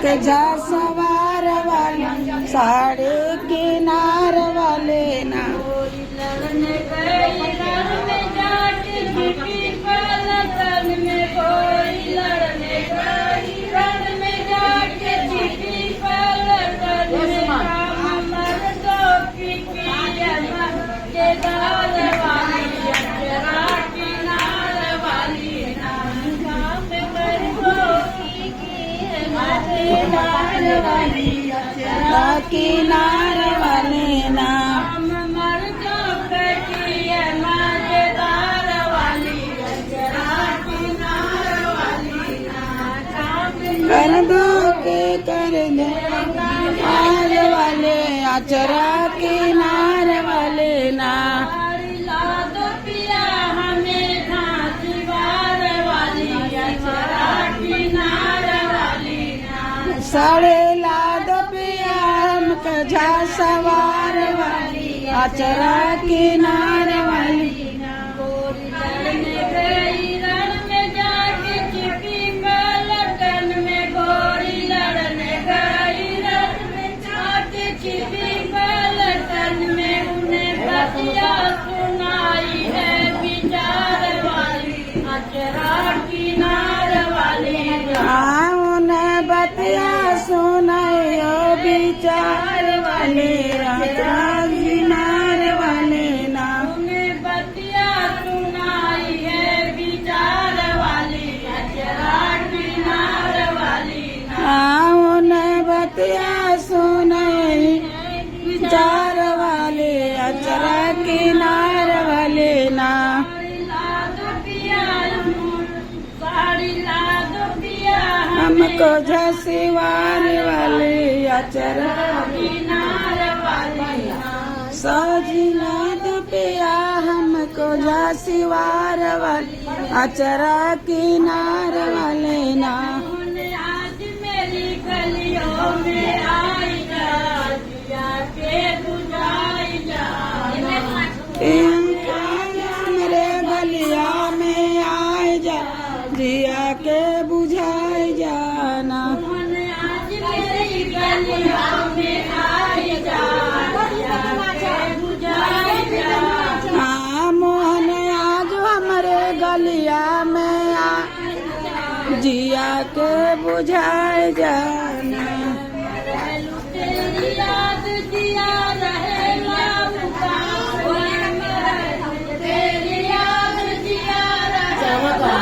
के जा सवार वाले साड़े किनार वाले ना लड़ने गई रण में जाके छिपी पलटन में कोई लड़ने गई रण में जाके छिपी पलटन में काम मर्दों की केदार वाली अचरा किनार वाली ना काम मर्दों की केदार वाली अचरा किनार वाले ना कर दो के कर दो आर वाले अचरा किनार वाले ना ला दो पिया हमें दीवार वाली अचरा किनार वाली ना साड़े ला दो पिया हमको जा सवार वाली अचरा किनार वाली गोरी लड़ने गई रण में जाके छिपी पलटन में गोरी लड़ने गई रण में जाके छिपी पलटन में उन्हें बतिया सुनाई है विचार वाली अचरा किनार वाली उन्हें बतिया सुनायो विचार वाले अचरा किनार वाले ना उन्हें बतिया सुनाई है विचार वाली अचरा किनार वाली उन्हें बतिया सुनाई विचार वाले अचरा किनार वाले ना साड़ी ला दो पिया हमको झसिवार वाले अचरा किनार वाली सजिला दो पिया हमको झसिवार वाले अचरा किनार वाले ना आज मेरी गलियों में आई जा दिया के बुझाई जा मेरे गलिया में आए जा दिया के बुझाए जाना आज मेरी गलियों में आई जा दिया के बुझाई जा मोहन आज हमारे गलिया में आ जिया के बुझाए जाना तेरी याद जिया रहेगा तेरी याद जिया रहेगा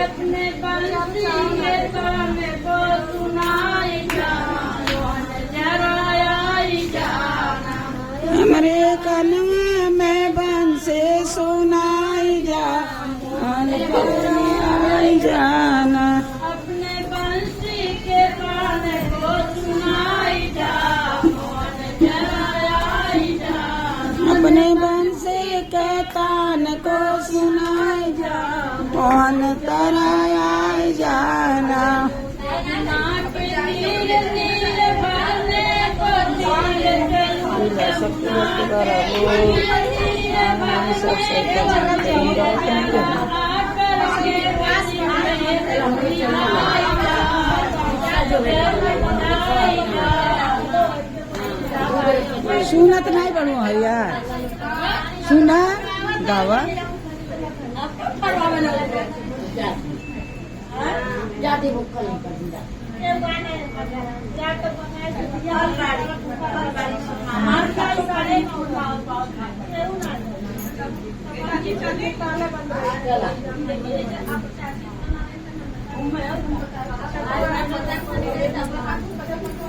अपने बंसी के गाने को सुनाई जाना जरा आई जाना हमारे कलमे में बन से सुनाई जा आई जाना अपने बंसी के गाने को सुनाई जा जरा आई जाना अपने बंसे के तान को सुनाई जा कौन तराया जाना सुनत नहीं बनू भैया सुना गावा जाती मुक्कल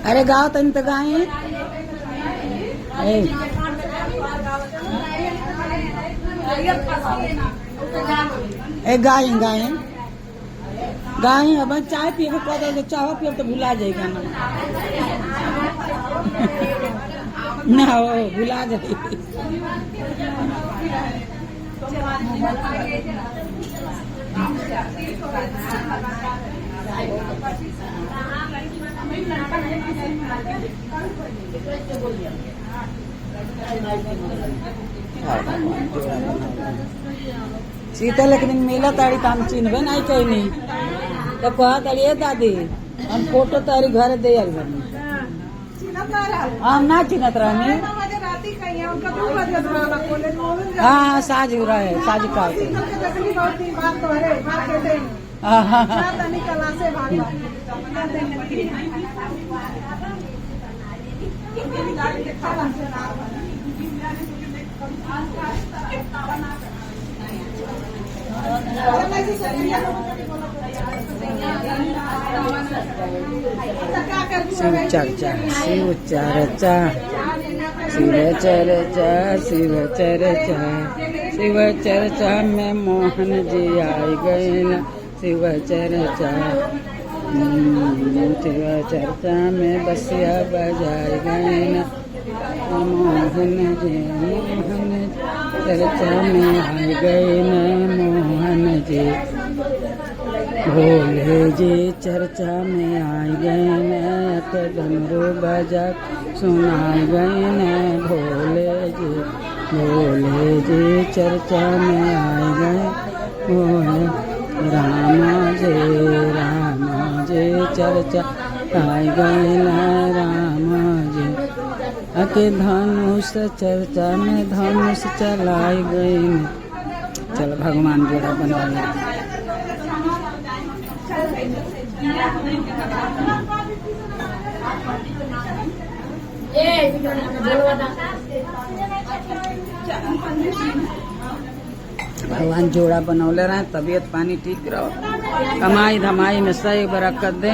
अरे गाँव तन तो गाय गाय गाय गाय अब चाय पी के कह दो चाह पियो तो भुला जाएगा ना हो भुला जाएगी सीता लेकिन मिला ताड़ी काम चिन्हबे नहीं कहीं तो कह ताड़ी दादी हम फोटो तारी घर दे आल बनी हम ना चिन्हत रहनी हाँ साज रहे साज का शिव चर्चा शिव चर्चा शिव चर्चा शिव चर्चा शिव चर्चा में मोहन जी आई गए न शिव चर्चा शिव चर्चा में बसिया बजाई गए न मोहन जी चर्चा में आई गए न मोहन जी भोले जी चर्चा में आई गए न डमरू बजा सुनाई गए न भोले जी चर्चा में आई गए भोले राम जी चर्चा आई गए न राम जी अके धनुष चर्चा में धनुष चलाई गई न चलो भगवान जोड़ा बनवाइए भगवान जोड़ा बनौले रहे तबीयत पानी ठीक रहो कमाई धमाई में सही बरकत दे